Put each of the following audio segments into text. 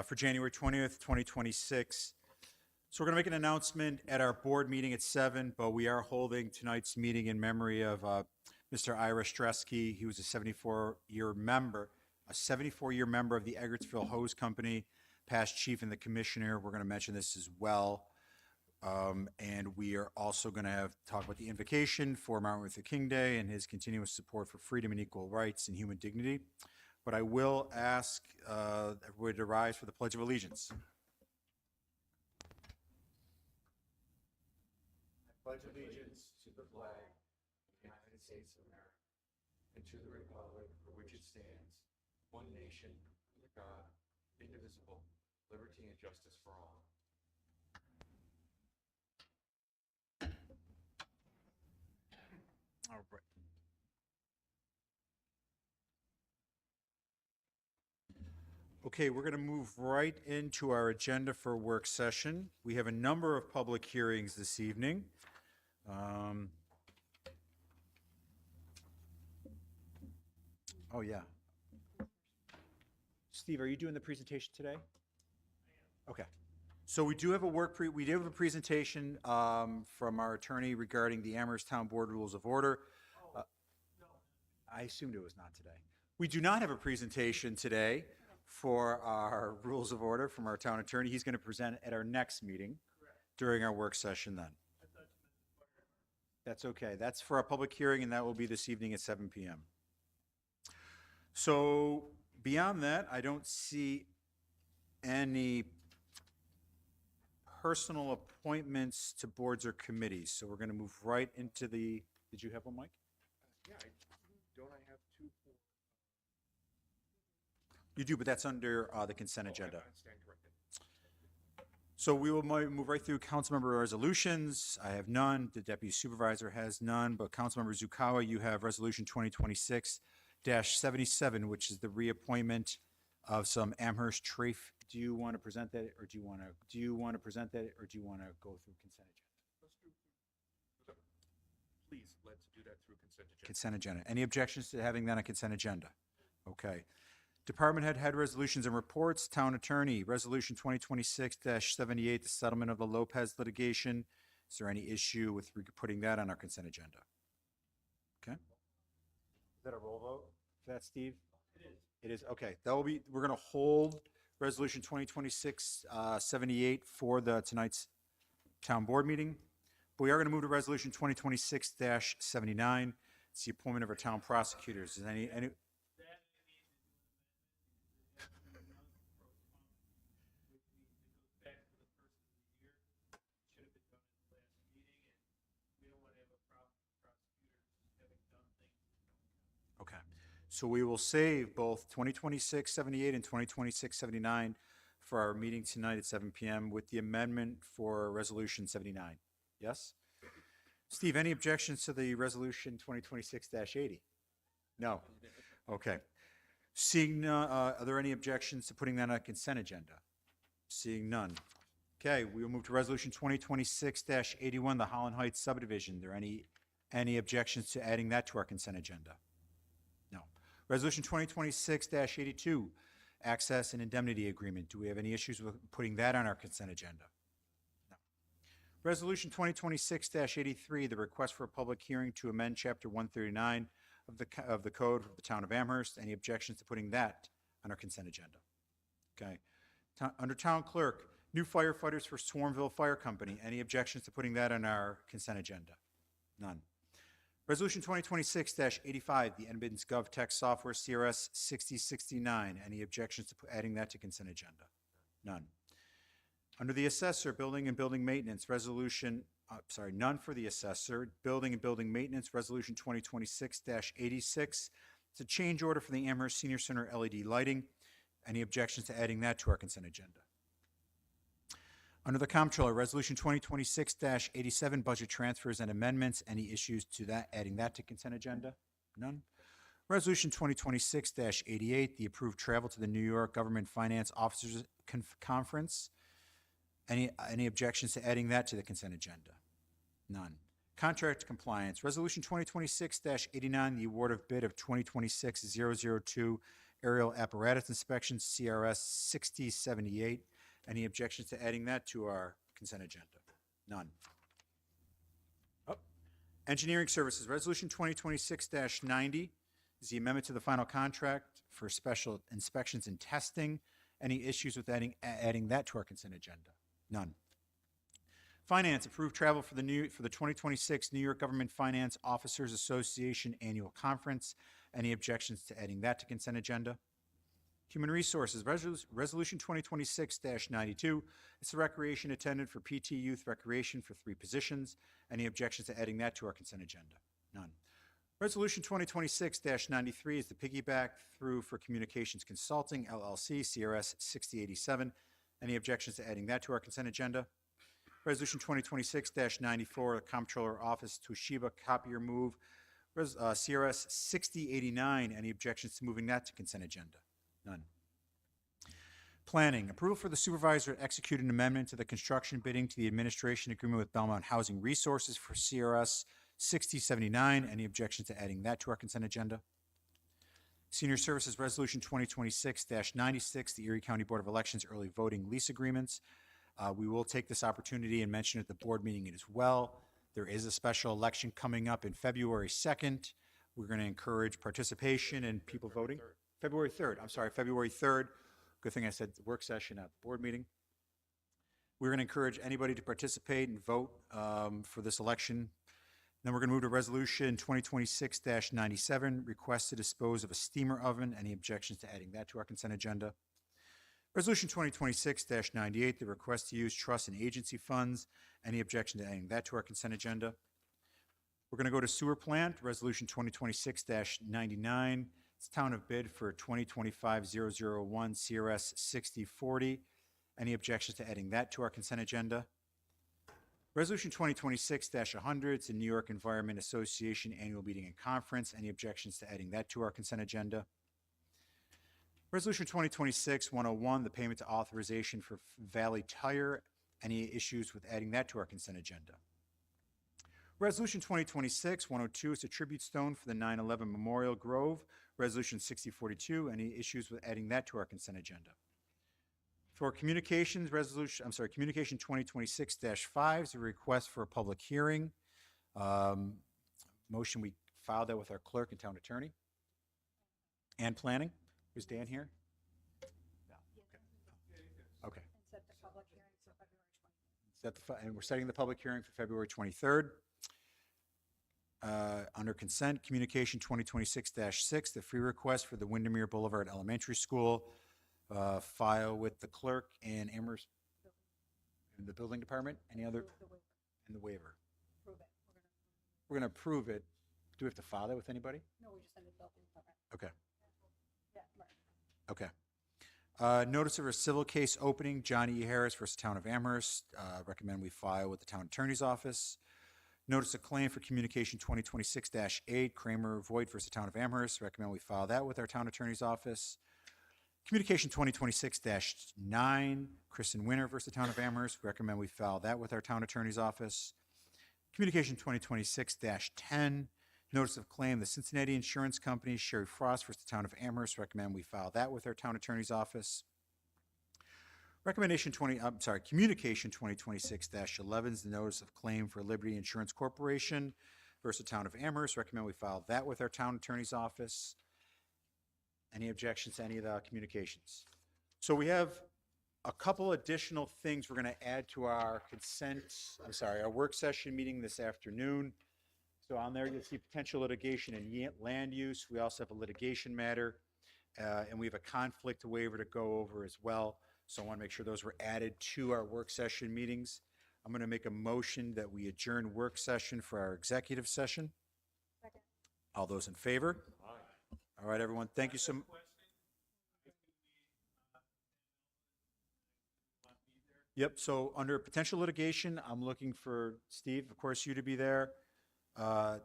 for January 20th, 2026. So we're going to make an announcement at our board meeting at 7, but we are holding tonight's meeting in memory of Mr. Ira Stresky. He was a 74-year member of the Eggertsville Hose Company, past chief and the commissioner. We're going to mention this as well. And we are also going to talk about the invocation for Martin Luther King Day and his continuous support for freedom and equal rights and human dignity. But I will ask everybody to rise for the Pledge of Allegiance. I pledge allegiance to the flag of the United States of America and to the republic for which it stands, one nation, under God, indivisible, liberty and justice for all. All right. Okay, we're going to move right into our agenda for work session. We have a number of public hearings this evening. Oh, yeah. Steve, are you doing the presentation today? Okay. So we do have a presentation from our attorney regarding the Amherst Town Board Rules of Order. I assumed it was not today. We do not have a presentation today for our Rules of Order from our town attorney. He's going to present at our next meeting during our work session then. That's okay. That's for our public hearing, and that will be this evening at 7 p.m. So beyond that, I don't see any personal appointments to boards or committees. So we're going to move right into the, did you have one, Mike? Yeah, don't I have two? You do, but that's under the consent agenda. I stand corrected. So we will move right through councilmember resolutions. I have none. The deputy supervisor has none, but Councilmember Zukawa, you have resolution 2026-77, which is the reappointment of some Amherst TRAFE. Do you want to present that, or do you want to present that, or do you want to go through consent agenda? Please, let's do that through consent agenda. Consent agenda. Any objections to having that on consent agenda? Okay. Department head resolutions and reports. Town attorney, resolution 2026-78, the settlement of the Lopez litigation. Is there any issue with putting that on our consent agenda? Okay. Is that a roll vote for that, Steve? It is. It is, okay. That will be, we're going to hold resolution 2026-78 for tonight's town board meeting. But we are going to move to resolution 2026-79. It's the appointment of our town prosecutors. Is any Okay. So we will save both 2026-78 and 2026-79 for our meeting tonight at 7 p.m. with the amendment for resolution 79. Yes? Steve, any objections to the resolution 2026-80? No. Okay. Seeing none, are there any objections to putting that on a consent agenda? Seeing none. Okay, we will move to resolution 2026-81, the Holland Heights subdivision. Are there any objections to adding that to our consent agenda? No. Resolution 2026-82, access and indemnity agreement. Do we have any issues with putting that on our consent agenda? No. Resolution 2026-83, the request for a public hearing to amend Chapter 139 of the Code of the Town of Amherst. Any objections to putting that on our consent agenda? Okay. Under Town Clerk, new firefighters for Swarmville Fire Company. Any objections to putting that on our consent agenda? None. Resolution 2026-85, the NBIN's GovTech software CRS 6069. Any objections to adding that to consent agenda? None. Under the assessor, building and building maintenance, resolution, none for the assessor. Building and building maintenance, resolution 2026-86. It's a change order for the Amherst Senior Center LED lighting. Any objections to adding that to our consent agenda? Under the Comptroller, resolution 2026-87, budget transfers and amendments. Any issues to that, adding that to consent agenda? None. Resolution 2026-88, the approved travel to the New York Government Finance Officers Conference. Any objections to adding that to the consent agenda? None. Contract compliance, resolution 2026-89, the award of bid of 2026-002 aerial apparatus inspections, CRS 6078. Any objections to adding that to our consent agenda? None. Oh. Engineering Services, Resolution 2026-90 is the amendment to the final contract for special inspections and testing. Any issues with adding that to our consent agenda? None. Finance, approved travel for the 2026 New York Government Finance Officers Association Annual Conference. Any objections to adding that to consent agenda? Human Resources, Resolution 2026-92. It's the recreation attendant for PT Youth Recreation for 3 positions. Any objections to adding that to our consent agenda? None. Resolution 2026-93 is the piggyback through for Communications Consulting, LLC, CRS 6087. Any objections to adding that to our consent agenda? Resolution 2026-94, the Comptroller Office Toshiba Copier Move, CRS 6089. Any objections to moving that to consent agenda? None. Planning, approval for the supervisor to execute an amendment to the construction bidding to the administration agreement with Belmont Housing Resources for CRS 6079. Any objection to adding that to our consent agenda? Senior Services Resolution 2026-96, the Erie County Board of Elections early voting lease agreements. We will take this opportunity and mention at the board meeting as well. There is a special election coming up in February 2nd. We're going to encourage participation and people voting. February 3rd. I'm sorry, February 3rd. Good thing I said work session at the board meeting. We're going to encourage anybody to participate and vote for this election. Then we're going to move to Resolution 2026-97, request to dispose of a steamer oven. Any objections to adding that to our consent agenda? Resolution 2026-98, the request to use trust and agency funds. Any objection to adding that to our consent agenda? We're going to go to Sewer Plant, Resolution 2026-99. It's town of bid for 2025-001 CRS 6040. Any objections to adding that to our consent agenda? Resolution 2026-100, it's the New York Environment Association Annual Meeting and Conference. Any objections to adding that to our consent agenda? Resolution 2026-101, the payment to authorization for Valley Tire. Any issues with adding that to our consent agenda? Resolution 2026-102 is a tribute stone for the 9/11 Memorial Grove. Resolution 6042, any issues with adding that to our consent agenda? For communications, Communication 2026-5 is a request for a public hearing. Motion, we filed that with our clerk and town attorney. And planning. Is Dan here? No. Okay. Set the public hearing for February 23rd. And we're setting the public hearing for February 23rd. Under consent, Communication 2026-6, the free request for the Windermere Boulevard Elementary School. File with the clerk and Amherst in the building department. Any other? And the waiver. Approve it. We're going to approve it. Do we have to file that with anybody? No, we just send it to the building department. Okay. Yeah, right. Okay. Notice of a civil case opening, John E. Harris versus Town of Amherst. Recommend we file with the Town Attorney's Office. Notice of claim for Communication 2026-8, Kramer Voigt versus Town of Amherst. Recommend we file that with our Town Attorney's Office. Communication 2026-9, Kristen Winter versus Town of Amherst. Recommend we file that with our Town Attorney's Office. Communication 2026-10, notice of claim, the Cincinnati Insurance Company, Sherry Frost versus the Town of Amherst. Recommend we file that with our Town Attorney's Office. Communication 2026-11 is the notice of claim for Liberty Insurance Corporation versus the Town of Amherst. Recommend we file that with our Town Attorney's Office. Any objections to any of the communications? So we have a couple additional things we're going to add to our our work session meeting this afternoon. So on there, you'll see potential litigation and land use. We also have a litigation matter, and we have a conflict waiver to go over as well. So I want to make sure those were added to our work session meetings. I'm going to make a motion that we adjourn work session for our executive session. Second. All those in favor? All right, everyone. Thank you so much. Yep. So under potential litigation, I'm looking for Steve, of course, you to be there.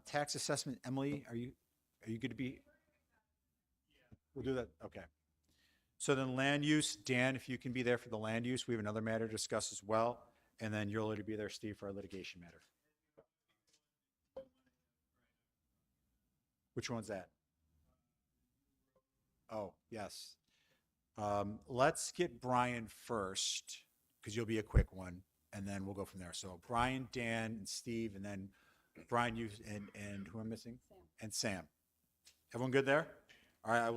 Tax assessment, Emily, are you good to be? We'll do that. Okay. So then land use, Dan, if you can be there for the land use, we have another matter to discuss as well. And then you'll to be there, Steve, for our litigation matter. Which one's that? Oh, yes. Let's get Brian first, because you'll be a quick one, and then we'll go from there. So Brian, Dan, and Steve, and then Brian, you, and who am I missing? Sam. And Sam. Everyone good there? All right, I will